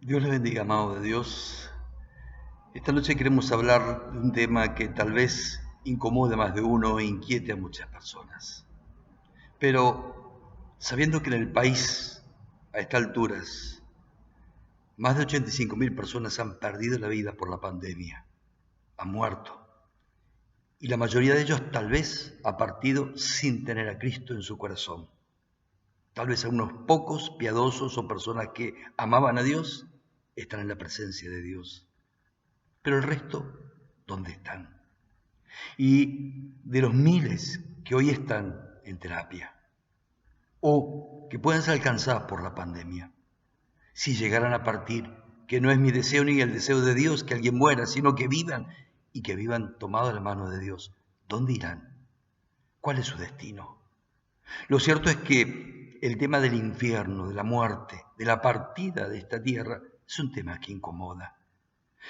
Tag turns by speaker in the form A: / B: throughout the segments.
A: Dios les bendiga, amado de Dios. Esta noche queremos hablar de un tema que tal vez incomode a más de uno e inquiete a muchas personas. Pero sabiendo que en el país, a estas alturas, más de 85.000 personas han perdido la vida por la pandemia, han muerto. Y la mayoría de ellos tal vez ha partido sin tener a Cristo en su corazón. Tal vez a unos pocos piadosos o personas que amaban a Dios están en la presencia de Dios. Pero el resto, ¿dónde están? Y de los miles que hoy están en terapia o que pueden ser alcanzados por la pandemia, si llegaran a partir, que no es mi deseo ni el deseo de Dios que alguien muera, sino que vivan y que vivan tomados de la mano de Dios, ¿dónde irán? ¿Cuál es su destino? Lo cierto es que el tema del infierno, de la muerte, de la partida de esta tierra, es un tema que incomoda.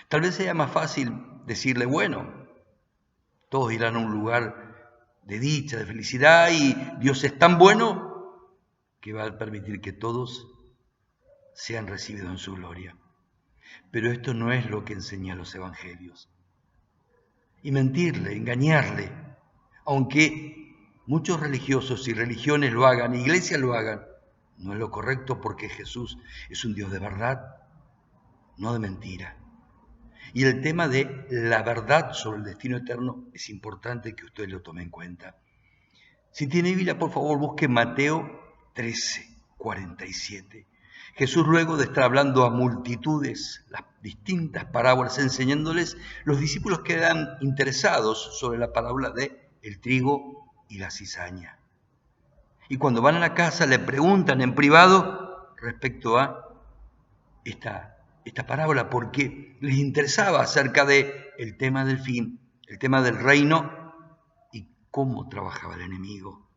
A: Tal vez sea más fácil decirle, bueno, todos irán a un lugar de dicha, de felicidad, y Dios es tan bueno que va a permitir que todos sean recibidos en su gloria. Pero esto no es lo que enseñan los evangelios. Y mentirle, engañarle, aunque muchos religiosos y religiones lo hagan, iglesias lo hagan, no es lo correcto, porque Jesús es un Dios de verdad, no de mentira. Y el tema de la verdad sobre el destino eterno es importante que usted lo tome en cuenta. Si tiene Biblia, por favor, busque Mateo 13:47. Jesús, luego de estar hablando a multitudes, las distintas parábolas, enseñándoles, los discípulos quedan interesados sobre la parábola de el trigo y la cizaña. Y cuando van a la casa le preguntan en privado respecto a esta parábola, porque les interesaba acerca del tema del fin, el tema del reino y cómo trabajaba el enemigo.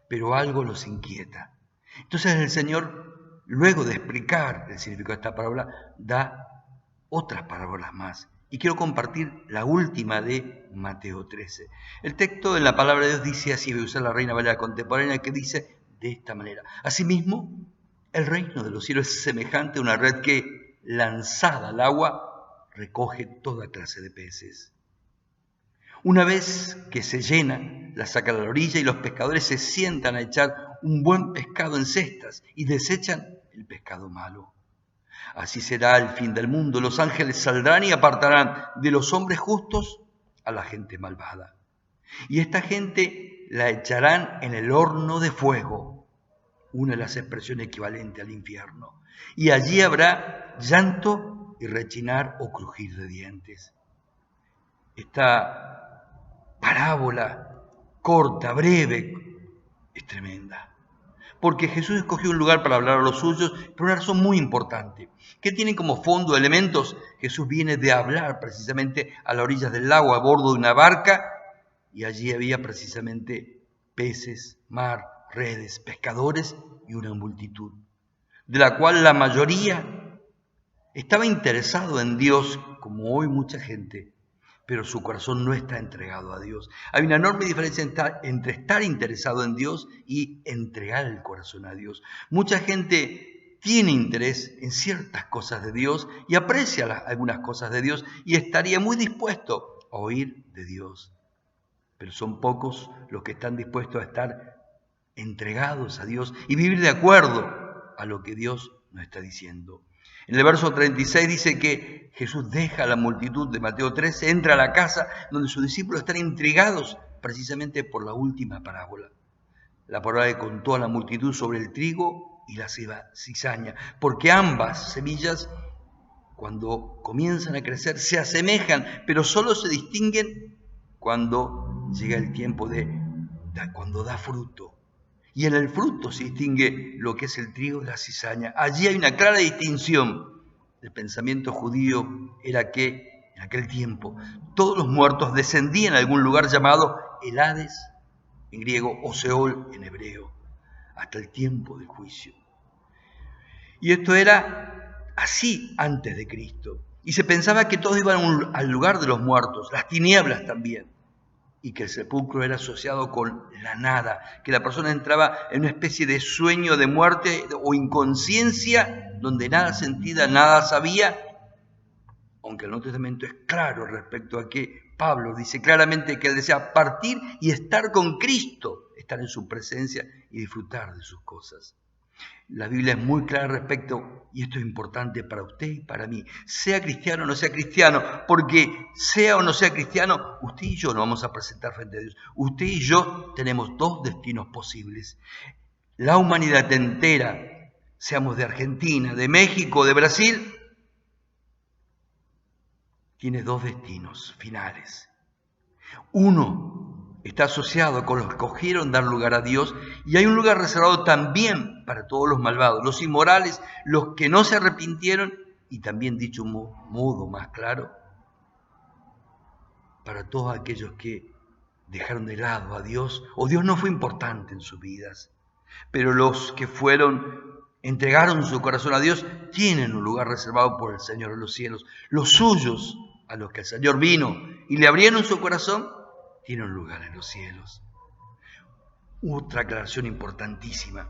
A: Pero algo los inquieta. Entonces el Señor, luego de explicar el significado de esta parábola, da otras parábolas más. Y quiero compartir la última de Mateo 13. El texto en la palabra de Dios dice así, voy a usar la Reina Valera contemporánea, que dice de esta manera: asimismo, el reino de los cielos es semejante a una red que, lanzada al agua, recoge toda clase de peces. Una vez que se llena, la sacan a la orilla y los pescadores se sientan a echar un buen pescado en cestas y desechan el pescado malo. Así será el fin del mundo. Los ángeles saldrán y apartarán de los hombres justos a la gente malvada. Y esta gente la echarán en el horno de fuego, una de las expresiones equivalentes al infierno. Y allí habrá llanto y rechinar o crujir de dientes. Esta parábola corta, breve, es tremenda. Porque Jesús escogió un lugar para hablar a los suyos por una razón muy importante. ¿Qué tienen como fondo elementos? Jesús viene de hablar precisamente a las orillas del lago, a bordo de una barca, y allí había precisamente peces, mar, redes, pescadores y una multitud, de la cual la mayoría estaba interesado en Dios, como hoy mucha gente, pero su corazón no está entregado a Dios. Hay una enorme diferencia entre estar interesado en Dios y entregar el corazón a Dios. Mucha gente tiene interés en ciertas cosas de Dios y aprecia algunas cosas de Dios y estaría muy dispuesto a oír de Dios. Pero son pocos los que están dispuestos a estar entregados a Dios y vivir de acuerdo a lo que Dios nos está diciendo. En el verso 36 dice que Jesús deja a la multitud de Mateo 13, entra a la casa donde sus discípulos están intrigados precisamente por la última parábola. La parábola que contó a la multitud sobre el trigo y la cizaña, porque ambas semillas, cuando comienzan a crecer, se asemejan, pero solo se distinguen cuando llega el tiempo cuando da fruto. Y en el fruto se distingue lo que es el trigo de la cizaña. Allí hay una clara distinción. El pensamiento judío era que en aquel tiempo todos los muertos descendían a algún lugar llamado el Hades, en griego, o Seol en hebreo, hasta el tiempo del juicio. Y esto era así antes de Cristo. Y se pensaba que todos iban al lugar de los muertos, las tinieblas también, y que el sepulcro era asociado con la nada, que la persona entraba en una especie de sueño de muerte o inconsciencia donde nada sentía, nada sabía, aunque el Nuevo Testamento es claro respecto a que Pablo dice claramente que él desea partir y estar con Cristo, estar en su presencia y disfrutar de sus cosas. La Biblia es muy clara respecto, y esto es importante para usted y para mí, sea cristiano o no sea cristiano, porque sea o no sea cristiano, usted y yo nos vamos a presentar frente a Dios. Usted y yo tenemos dos destinos posibles. La humanidad entera, seamos de Argentina, de México, de Brasil, tiene dos destinos finales. Uno está asociado con los que escogieron dar lugar a Dios, y hay un lugar reservado también para todos los malvados, los inmorales, los que no se arrepintieron, y también, dicho un modo más claro, para todos aquellos que dejaron de lado a Dios, o Dios no fue importante en sus vidas. Pero los que entregaron su corazón a Dios, tienen un lugar reservado por el Señor en los cielos. Los suyos, a los que el Señor vino y le abrieron su corazón, tienen un lugar en los cielos. Otra aclaración importantísima.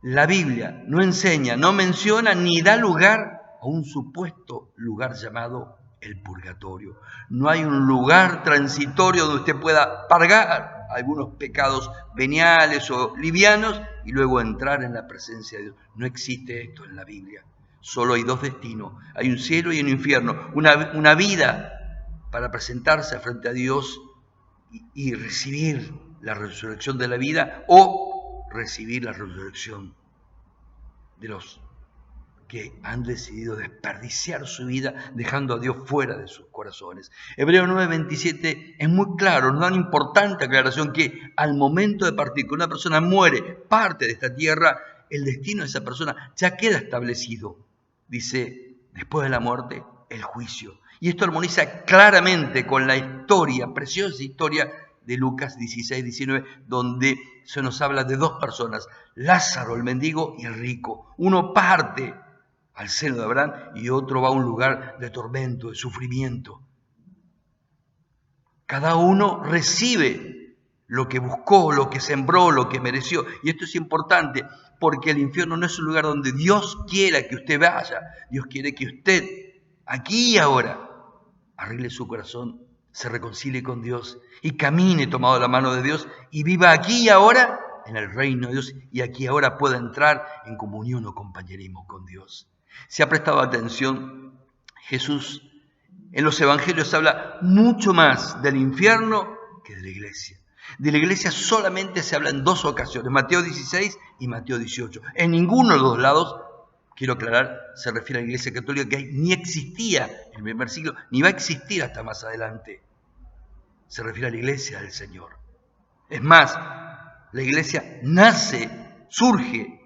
A: La Biblia no enseña, no menciona ni da lugar a un supuesto lugar llamado el purgatorio. No hay un lugar transitorio donde usted pueda pagar algunos pecados veniales o livianos y luego entrar en la presencia de Dios. No existe esto en la Biblia. Solo hay dos destinos. Hay un cielo y un infierno. Una vida para presentarse frente a Dios y recibir la resurrección de la vida, o recibir la resurrección de los que han decidido desperdiciar su vida dejando a Dios fuera de sus corazones. Hebreos 9:27 es muy claro, nos da una importante aclaración que al momento de partir, que una persona muere, parte de esta tierra, el destino de esa persona ya queda establecido. Dice, después de la muerte, el juicio. Y esto armoniza claramente con la historia, preciosa historia de Lucas 16-19, donde se nos habla de dos personas, Lázaro, el mendigo, y el rico. Uno parte al seno de Abraham y otro va a un lugar de tormento, de sufrimiento. Cada uno recibe lo que buscó, lo que sembró, lo que mereció. Y esto es importante porque el infierno no es un lugar donde Dios quiera que usted vaya. Dios quiere que usted, aquí y ahora, arregle su corazón, se reconcilie con Dios y camine tomado de la mano de Dios y viva aquí y ahora en el reino de Dios, y aquí ahora pueda entrar en comunión o compañerismo con Dios. Si ha prestado atención, Jesús en los evangelios habla mucho más del infierno que de la iglesia. De la iglesia solamente se habla en dos ocasiones, Mateo 16 y Mateo 18. En ninguno de los dos lados, quiero aclarar, se refiere a la iglesia católica, que ni existía en el primer siglo, ni va a existir hasta más adelante. Se refiere a la iglesia del Señor. Es más, la iglesia nace, surge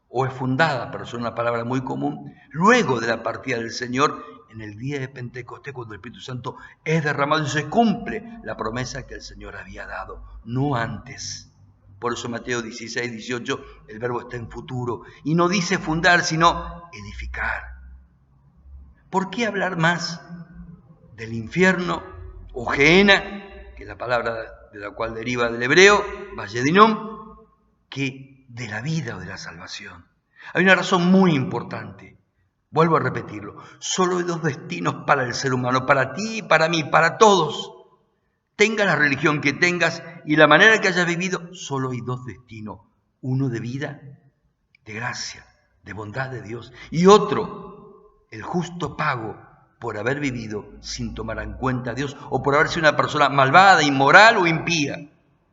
A: o es fundada, pero es una palabra muy común, luego de la partida del Señor en el día de Pentecostés, cuando el Espíritu Santo es derramado y se cumple la promesa que el Señor había dado, no antes. Por eso Mateo 16, 18, el verbo está en futuro y no dice fundar, sino edificar. ¿Por qué hablar más del infierno o Gehenna, que es la palabra de la cual deriva del hebreo, Valle de Hinnom, que de la vida o de la salvación? Hay una razón muy importante. Vuelvo a repetirlo. Solo hay dos destinos para el ser humano, para ti y para mí, para todos. Tengas la religión que tengas y la manera que hayas vivido, solo hay dos destinos. Uno de vida, de gracia, de bondad de Dios. Y otro, el justo pago por haber vivido sin tomar en cuenta a Dios o por haber sido una persona malvada, inmoral o impía.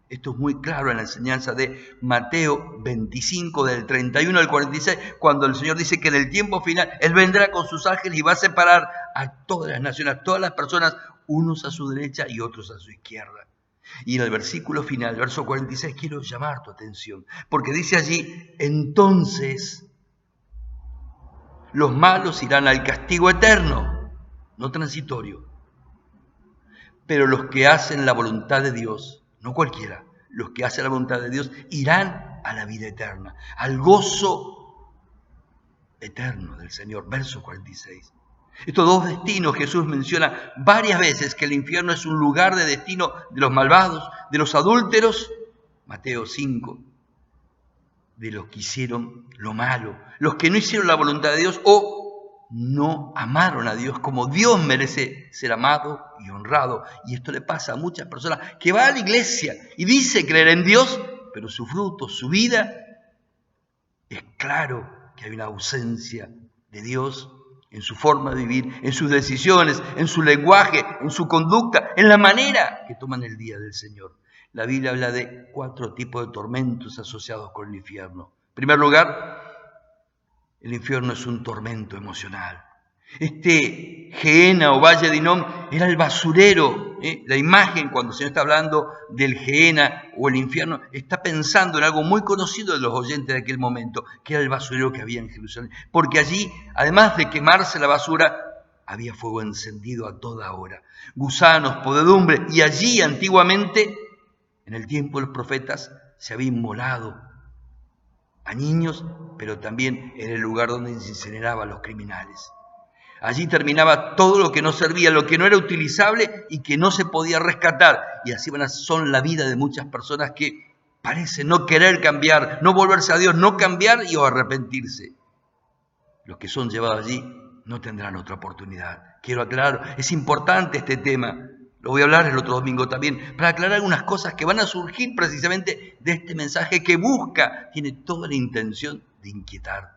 A: Esto es muy claro en la enseñanza de Mateo 25, del 31 al 46, cuando el Señor dice que en el tiempo final Él vendrá con sus ángeles y va a separar a todas las naciones, a todas las personas, unos a su derecha y otros a su izquierda. Y en el versículo final, el verso 46, quiero llamar tu atención, porque dice allí, entonces los malos irán al castigo eterno, no transitorio, pero los que hacen la voluntad de Dios, no cualquiera, los que hacen la voluntad de Dios irán a la vida eterna, al gozo eterno del Señor. Verso 46. Estos dos destinos Jesús menciona varias veces, que el infierno es un lugar de destino de los malvados, de los adúlteros. Mateo 5, de los que hicieron lo malo, los que no hicieron la voluntad de Dios o no amaron a Dios como Dios merece ser amado y honrado. Y esto le pasa a muchas personas que van a la iglesia y dice creer en Dios, pero su fruto, su vida, es claro que hay una ausencia de Dios en su forma de vivir, en sus decisiones, en su lenguaje, en su conducta, en la manera que toman el día del Señor. La Biblia habla de 4 tipos de tormentos asociados con el infierno. En primer lugar, el infierno es un tormento emocional. Este Gehenna o Valle de Hinnom era el basurero. La imagen, cuando el Señor está hablando del Gehenna o el infierno, está pensando en algo muy conocido de los oyentes de aquel momento, que era el basurero que había en Jerusalén. Porque allí, además de quemarse la basura, había fuego encendido a toda hora, gusanos, podredumbre, y allí antiguamente, en el tiempo de los profetas, se había inmolado a niños, pero también era el lugar donde se incineraban los criminales. Allí terminaba todo lo que no servía, lo que no era utilizable y que no se podía rescatar. Y así son la vida de muchas personas que parecen no querer cambiar, no volverse a Dios, no cambiar y o arrepentirse. Los que son llevados allí no tendrán otra oportunidad. Quiero aclarar, es importante este tema. Lo voy a hablar el otro domingo también, para aclarar algunas cosas que van a surgir precisamente de este mensaje que tiene toda la intención de inquietar.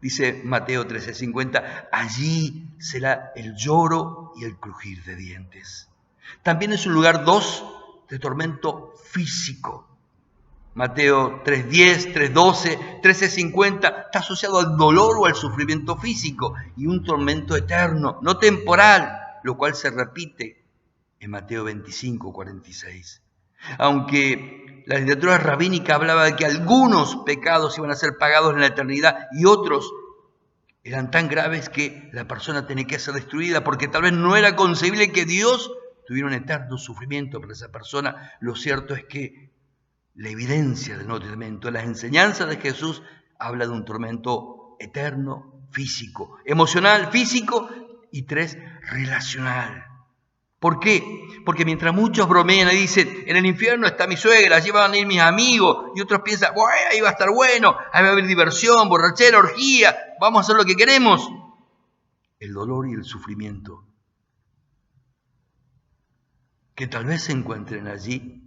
A: Dice Mateo 13:50, allí será el lloro y el crujir de dientes. También es un lugar 2 de tormento físico. Mateo 3:10, 3:12, 13:50 está asociado al dolor o al sufrimiento físico y un tormento eterno, no temporal, lo cual se repite en Mateo 25:46. Aunque la literatura rabínica hablaba de que algunos pecados iban a ser pagados en la eternidad y otros eran tan graves que la persona tenía que ser destruida porque tal vez no era concebible que Dios tuviera un eterno sufrimiento para esa persona. Lo cierto es que la evidencia del Nuevo Testamento, las enseñanzas de Jesús, habla de un tormento eterno, físico, emocional, físico y 3, relacional. ¿Por qué? Porque mientras muchos bromean y dicen, en el infierno está mi suegra, allí van a ir mis amigos, y otros piensan, bueno, ahí va a estar bueno, ahí va a haber diversión, borrachera, orgía, vamos a hacer lo que queremos. El dolor y el sufrimiento que tal vez se encuentren allí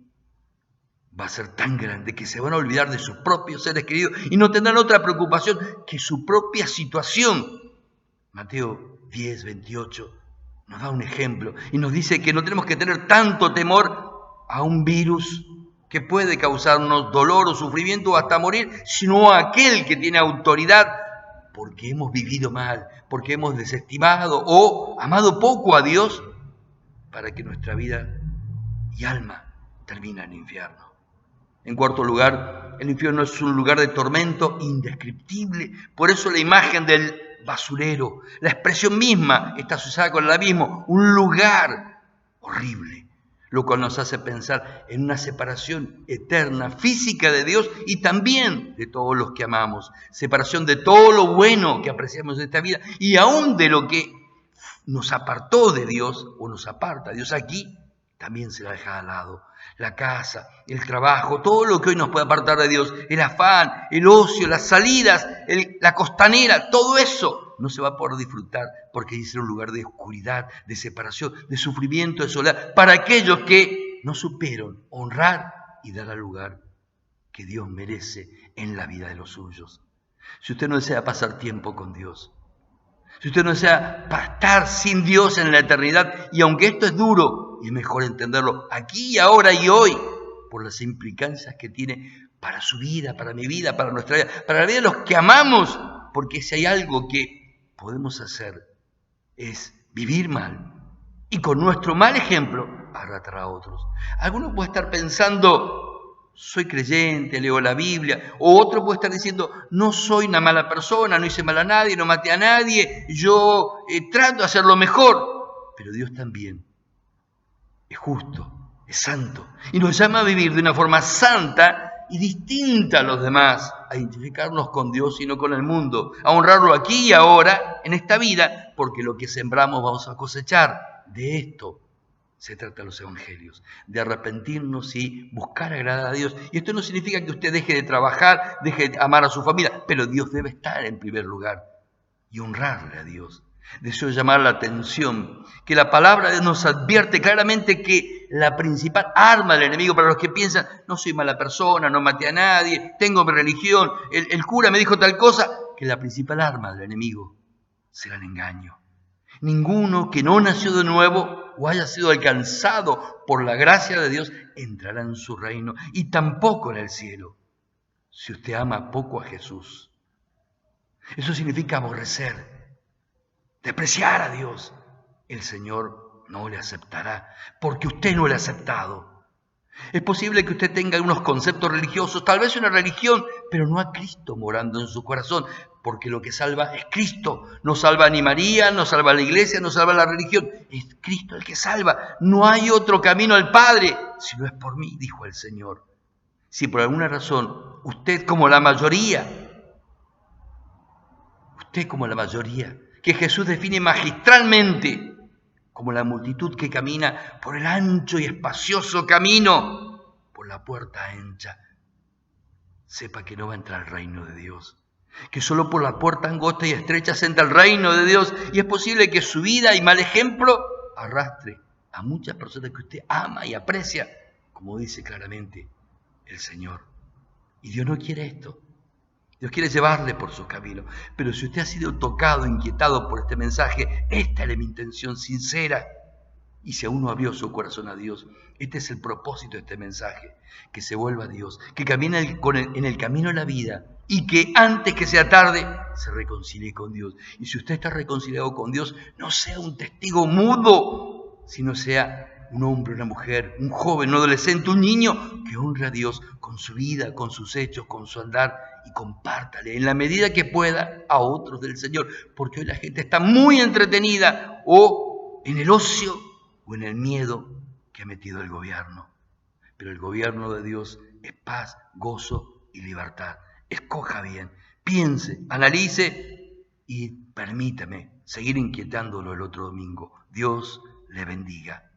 A: va a ser tan grande que se van a olvidar de sus propios seres queridos y no tendrán otra preocupación que su propia situación. Mateo 10:28 nos da un ejemplo y nos dice que no tenemos que tener tanto temor a un virus que puede causarnos dolor o sufrimiento o hasta morir, sino a aquel que tiene autoridad porque hemos vivido mal, porque hemos desestimado o amado poco a Dios para que nuestra vida y alma termine en el infierno. En cuarto lugar, el infierno es un lugar de tormento indescriptible. Por eso la imagen del basurero, la expresión misma está asociada con el abismo, un lugar horrible, lo cual nos hace pensar en una separación eterna, física de Dios y también de todos los que amamos, separación de todo lo bueno que apreciamos de esta vida y aún de lo que nos apartó de Dios o nos aparta de Dios aquí, también será dejado al lado. La casa, el trabajo, todo lo que hoy nos puede apartar de Dios, el afán, el ocio, las salidas, la costanera, todo eso no se va a poder disfrutar porque dice un lugar de oscuridad, de separación, de sufrimiento, de soledad, para aquellos que no supieron honrar y dar al lugar que Dios merece en la vida de los suyos. Si usted no desea pasar tiempo con Dios, si usted no desea estar sin Dios en la eternidad, y aunque esto es duro, es mejor entenderlo aquí y ahora y hoy, por las implicancias que tiene para su vida, para mi vida, para nuestra vida, para la vida de los que amamos, porque si hay algo que podemos hacer es vivir mal y con nuestro mal ejemplo arrastrar a otros. Algunos pueden estar pensando, soy creyente, leo la Biblia, o otro puede estar diciendo, no soy una mala persona, no hice mal a nadie, no maté a nadie, yo trato de hacer lo mejor. Pero Dios también es justo, es santo, y nos llama a vivir de una forma santa y distinta a los demás, a identificarnos con Dios y no con el mundo, a honrarlo aquí y ahora, en esta vida, porque lo que sembramos vamos a cosechar. De esto se trata de los evangelios, de arrepentirnos y buscar agradar a Dios. Y esto no significa que usted deje de trabajar, deje de amar a su familia, pero Dios debe estar en primer lugar y honrarle a Dios. Deseo llamar la atención que la palabra de Dios nos advierte claramente que la principal arma del enemigo, para los que piensan, no soy mala persona, no maté a nadie, tengo mi religión, el cura me dijo tal cosa, que la principal arma del enemigo será el engaño. Ninguno que no nació de nuevo o haya sido alcanzado por la gracia de Dios entrará en su reino, y tampoco en el cielo, si usted ama poco a Jesús. Eso significa aborrecer, despreciar a Dios. El Señor no le aceptará, porque usted no le ha aceptado. Es posible que usted tenga unos conceptos religiosos, tal vez una religión, pero no a Cristo morando en su corazón, porque lo que salva es Cristo. No salva ni María, no salva la iglesia, no salva la religión. Es Cristo el que salva. No hay otro camino al Padre, si no es por mí, dijo el Señor. Si por alguna razón usted como la mayoría, que Jesús define magistralmente como la multitud que camina por el ancho y espacioso camino, por la puerta ancha, sepa que no va a entrar al reino de Dios, que solo por la puerta angosta y estrecha se entra al reino de Dios, y es posible que su vida y mal ejemplo arrastre a muchas personas que usted ama y aprecia, como dice claramente el Señor. Y Dios no quiere esto. Dios quiere llevarle por sus caminos. Pero si usted ha sido tocado, inquietado por este mensaje, esta es mi intención sincera. Y si aún no abrió su corazón a Dios, este es el propósito de este mensaje. Que se vuelva a Dios, que camine en el camino de la vida y que antes que sea tarde se reconcilie con Dios. Y si usted está reconciliado con Dios, no sea un testigo mudo, sino sea un hombre, una mujer, un joven, un adolescente, un niño que honre a Dios con su vida, con sus hechos, con su andar, y compártale en la medida que pueda a otros del Señor, porque hoy la gente está muy entretenida o en el ocio o en el miedo que ha metido el gobierno. Pero el gobierno de Dios es paz, gozo y libertad. Escoja bien, piense, analice y permítame seguir inquietándolo el otro domingo. Dios le bendiga.